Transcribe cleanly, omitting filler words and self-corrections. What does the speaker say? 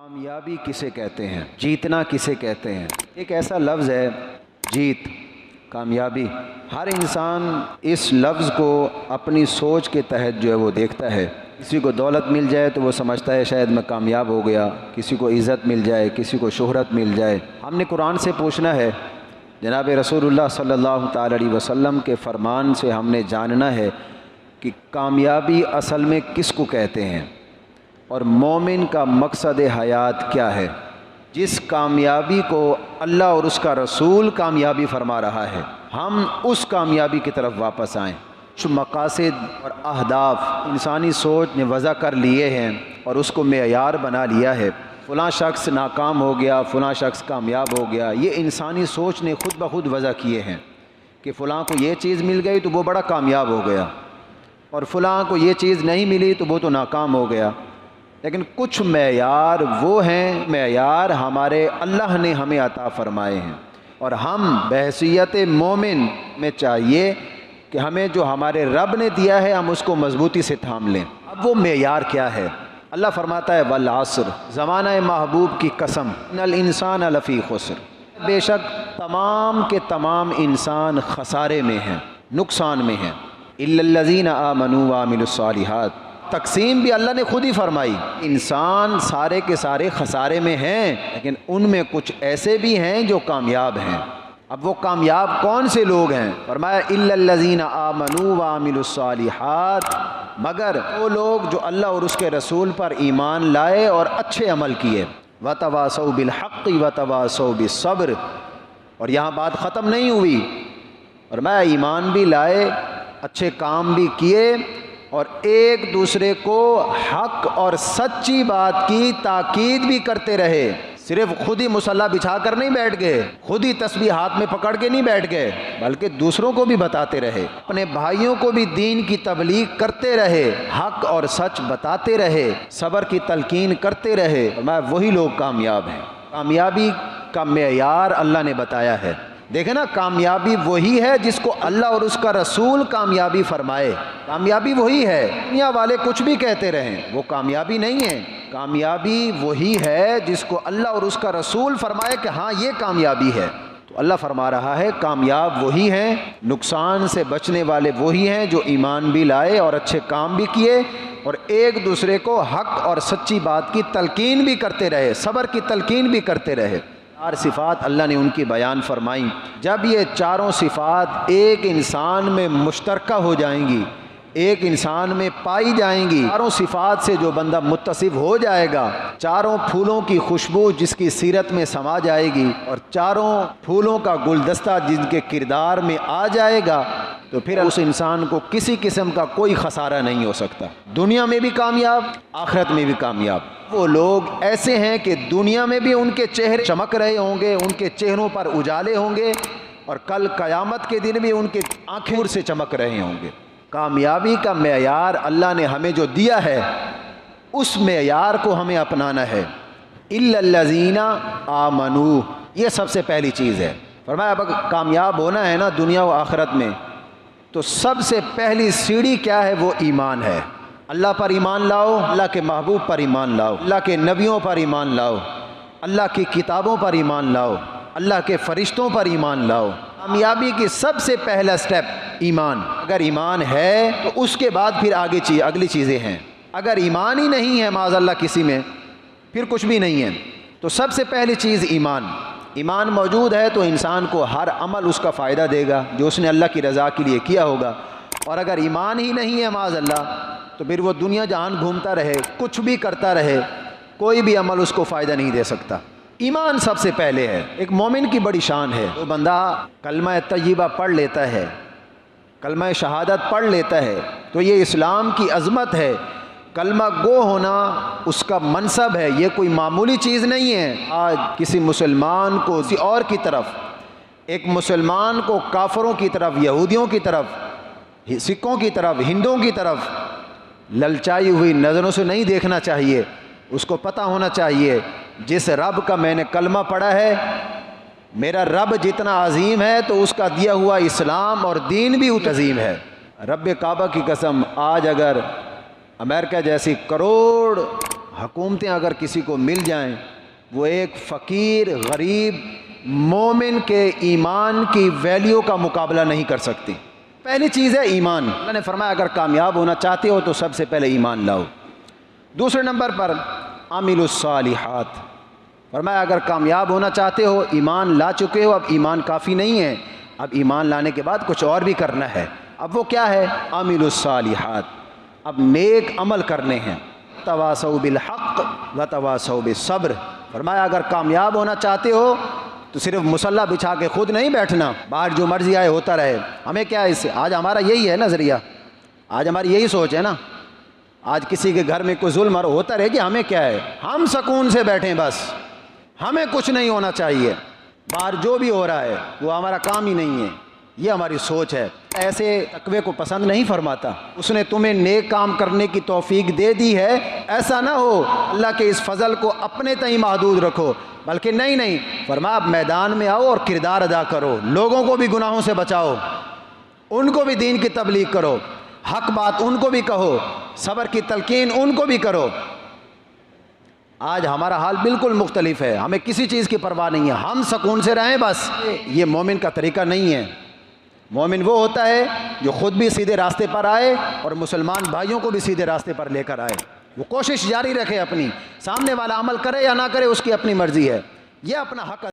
کامیابی کسے کہتے ہیں، جیتنا کسے کہتے ہیں؟ ایک ایسا لفظ ہے جیت، کامیابی۔ ہر انسان اس لفظ کو اپنی سوچ کے تحت جو ہے وہ دیکھتا ہے۔ کسی کو دولت مل جائے تو وہ سمجھتا ہے شاید میں کامیاب ہو گیا، کسی کو عزت مل جائے، کسی کو شہرت مل جائے۔ ہم نے قرآن سے پوچھنا ہے، جناب رسول اللہ صلی اللہ تعالی علیہ وسلم کے فرمان سے ہم نے جاننا ہے کہ کامیابی اصل میں کس کو کہتے ہیں اور مومن کا مقصد حیات کیا ہے۔ جس کامیابی کو اللہ اور اس کا رسول کامیابی فرما رہا ہے، ہم اس کامیابی کی طرف واپس آئیں۔ جو مقاصد اور اہداف انسانی سوچ نے وضع کر لیے ہیں اور اس کو معیار بنا لیا ہے، فلاں شخص ناکام ہو گیا، فلاں شخص کامیاب ہو گیا، یہ انسانی سوچ نے خود بخود وضع کیے ہیں کہ فلاں کو یہ چیز مل گئی تو وہ بڑا کامیاب ہو گیا، اور فلاں کو یہ چیز نہیں ملی تو وہ تو ناکام ہو گیا۔ لیکن کچھ معیار وہ ہیں، معیار ہمارے اللہ نے ہمیں عطا فرمائے ہیں، اور ہم بحیثیت مومن میں چاہیے کہ ہمیں جو ہمارے رب نے دیا ہے ہم اس کو مضبوطی سے تھام لیں۔ اب وہ معیار کیا ہے؟ اللہ فرماتا ہے والعصر، زمانہ محبوب کی قسم، ان الانسان لفی خسر، بے شک تمام کے تمام انسان خسارے میں ہیں، نقصان میں ہیں، الا الذین آمنوا وعملوا الصالحات۔ تقسیم بھی اللہ نے خود ہی فرمائی، انسان سارے کے سارے خسارے میں ہیں، لیکن ان میں کچھ ایسے بھی ہیں جو کامیاب ہیں۔ اب وہ کامیاب کون سے لوگ ہیں؟ فرمایا الا الذین آمنوا وعملوا الصالحات، مگر وہ لوگ جو اللہ اور اس کے رسول پر ایمان لائے اور اچھے عمل کیے، وتواصوا بالحق وتواصوا بالصبر۔ اور یہاں بات ختم نہیں ہوئی، فرمایا ایمان بھی لائے، اچھے کام بھی کیے، اور ایک دوسرے کو حق اور سچی بات کی تاکید بھی کرتے رہے۔ صرف خود ہی مصلی بچھا کر نہیں بیٹھ گئے، خود ہی تسبیح ہاتھ میں پکڑ کے نہیں بیٹھ گئے، بلکہ دوسروں کو بھی بتاتے رہے، اپنے بھائیوں کو بھی دین کی تبلیغ کرتے رہے، حق اور سچ بتاتے رہے، صبر کی تلقین کرتے رہے۔ وہی لوگ کامیاب ہیں۔ کامیابی کا معیار اللہ نے بتایا ہے۔ دیکھیں نا، کامیابی وہی ہے جس کو اللہ اور اس کا رسول کامیابی فرمائے، کامیابی وہی ہے۔ دنیا والے کچھ بھی کہتے رہیں، وہ کامیابی نہیں ہے۔ کامیابی وہی ہے جس کو اللہ اور اس کا رسول فرمائے کہ ہاں یہ کامیابی ہے۔ تو اللہ فرما رہا ہے کامیاب وہی ہیں، نقصان سے بچنے والے وہی ہیں جو ایمان بھی لائے اور اچھے کام بھی کیے، اور ایک دوسرے کو حق اور سچی بات کی تلقین بھی کرتے رہے، صبر کی تلقین بھی کرتے رہے۔ 4 صفات اللہ نے ان کی بیان فرمائیں۔ جب یہ چاروں صفات ایک انسان میں مشترکہ ہو جائیں گی، ایک انسان میں پائی جائیں گی، چاروں صفات سے جو بندہ متصف ہو جائے گا، چاروں پھولوں کی خوشبو جس کی سیرت میں سما جائے گی، اور چاروں پھولوں کا گلدستہ جن کے کردار میں آ جائے گا، تو پھر اس انسان کو کسی قسم کا کوئی خسارہ نہیں ہو سکتا، دنیا میں بھی کامیاب، آخرت میں بھی کامیاب۔ وہ لوگ ایسے ہیں کہ دنیا میں بھی ان کے چہرے چمک رہے ہوں گے، ان کے چہروں پر اجالے ہوں گے، اور کل قیامت کے دن بھی ان کے آنکھیں نور سے چمک رہے ہوں گے۔ کامیابی کا معیار اللہ نے ہمیں جو دیا ہے، اس معیار کو ہمیں اپنانا ہے۔ الا الذین آمنوا، یہ سب سے پہلی چیز ہے۔ فرمایا اب کامیاب ہونا ہے نا دنیا و آخرت میں، تو سب سے پہلی سیڑھی کیا ہے؟ وہ ایمان ہے۔ اللہ پر ایمان لاؤ، اللہ کے محبوب پر ایمان لاؤ، اللہ کے نبیوں پر ایمان لاؤ، اللہ کی کتابوں پر ایمان لاؤ، اللہ کے فرشتوں پر ایمان لاؤ۔ کامیابی کی سب سے پہلا سٹیپ ایمان۔ اگر ایمان ہے تو اس کے بعد پھر اگلی چیزیں ہیں۔ اگر ایمان ہی نہیں ہے معاذ اللہ کسی میں، پھر کچھ بھی نہیں ہے۔ تو سب سے پہلی چیز ایمان۔ ایمان موجود ہے تو انسان کو ہر عمل اس کا فائدہ دے گا جو اس نے اللہ کی رضا کے لیے کیا ہوگا، اور اگر ایمان ہی نہیں ہے معاذ اللہ، تو پھر وہ دنیا جہان گھومتا رہے، کچھ بھی کرتا رہے، کوئی بھی عمل اس کو فائدہ نہیں دے سکتا۔ ایمان سب سے پہلے ہے۔ ایک مومن کی بڑی شان ہے، جو بندہ کلمہ طیبہ پڑھ لیتا ہے، کلمہ شہادت پڑھ لیتا ہے، تو یہ اسلام کی عظمت ہے۔ کلمہ گو ہونا اس کا منصب ہے، یہ کوئی معمولی چیز نہیں ہے۔ آج کسی مسلمان کو کسی اور کی طرف، ایک مسلمان کو کافروں کی طرف، یہودیوں کی طرف، سکھوں کی طرف، ہندوؤں کی طرف للچائی ہوئی نظروں سے نہیں دیکھنا چاہیے۔ اس کو پتہ ہونا چاہیے جس رب کا میں نے کلمہ پڑھا ہے، میرا رب جتنا عظیم ہے تو اس کا دیا ہوا اسلام اور دین بھی عظیم ہے۔ رب کعبہ کی قسم، آج اگر امریکہ جیسی کروڑ حکومتیں اگر کسی کو مل جائیں وہ ایک فقیر غریب مومن کے ایمان کی ویلیو کا مقابلہ نہیں کر سکتی۔ پہلی چیز ہے ایمان۔ اللہ نے فرمایا اگر کامیاب ہونا چاہتے ہو تو سب سے پہلے ایمان لاؤ۔ دوسرے نمبر پر عاملوا الصالحات، فرمایا اگر کامیاب ہونا چاہتے ہو ایمان لا چکے ہو، اب ایمان کافی نہیں ہے، اب ایمان لانے کے بعد کچھ اور بھی کرنا ہے۔ اب وہ کیا ہے؟ عاملوا الصالحات، اب نیک عمل کرنے ہیں۔ تواصوا بالحق وتواصوا بالصبر، فرمایا اگر کامیاب ہونا چاہتے ہو تو صرف مصلح بچھا کے خود نہیں بیٹھنا، باہر جو مرضی آئے ہوتا رہے۔ ہمیں کیا ہے اس سے؟ آج ہمارا یہی ہے نظریہ، آج ہماری یہی سوچ ہے نا، آج کسی کے گھر میں کوئی ظلم ہوتا رہے کہ ہمیں کیا ہے، ہم سکون سے بیٹھیں، بس ہمیں کچھ نہیں ہونا چاہیے، باہر جو بھی ہو رہا ہے وہ ہمارا کام ہی نہیں ہے، یہ ہماری سوچ ہے۔ ایسے تقوی کو پسند نہیں فرماتا۔ اس نے تمہیں نیک کام کرنے کی توفیق دے دی ہے، ایسا نہ ہو اللہ کے اس فضل کو اپنے تئیں محدود رکھو، بلکہ نہیں فرمایا اب میدان میں آؤ اور کردار ادا کرو، لوگوں کو بھی گناہوں سے بچاؤ، ان کو بھی دین کی تبلیغ کرو، حق بات ان کو بھی کہو، صبر کی تلقین ان کو بھی کرو۔ آج ہمارا حال بالکل مختلف ہے، ہمیں کسی چیز کی پرواہ نہیں ہے، ہم سکون سے رہیں بس۔ یہ مومن کا طریقہ نہیں ہے۔ مومن وہ ہوتا ہے جو خود بھی سیدھے راستے پر آئے اور مسلمان بھائیوں کو بھی سیدھے راستے پر لے کر آئے، وہ کوشش جاری رکھے، اپنی سامنے والا عمل کرے یا نہ کرے اس کی اپنی مرضی ہے، یہ اپنا حق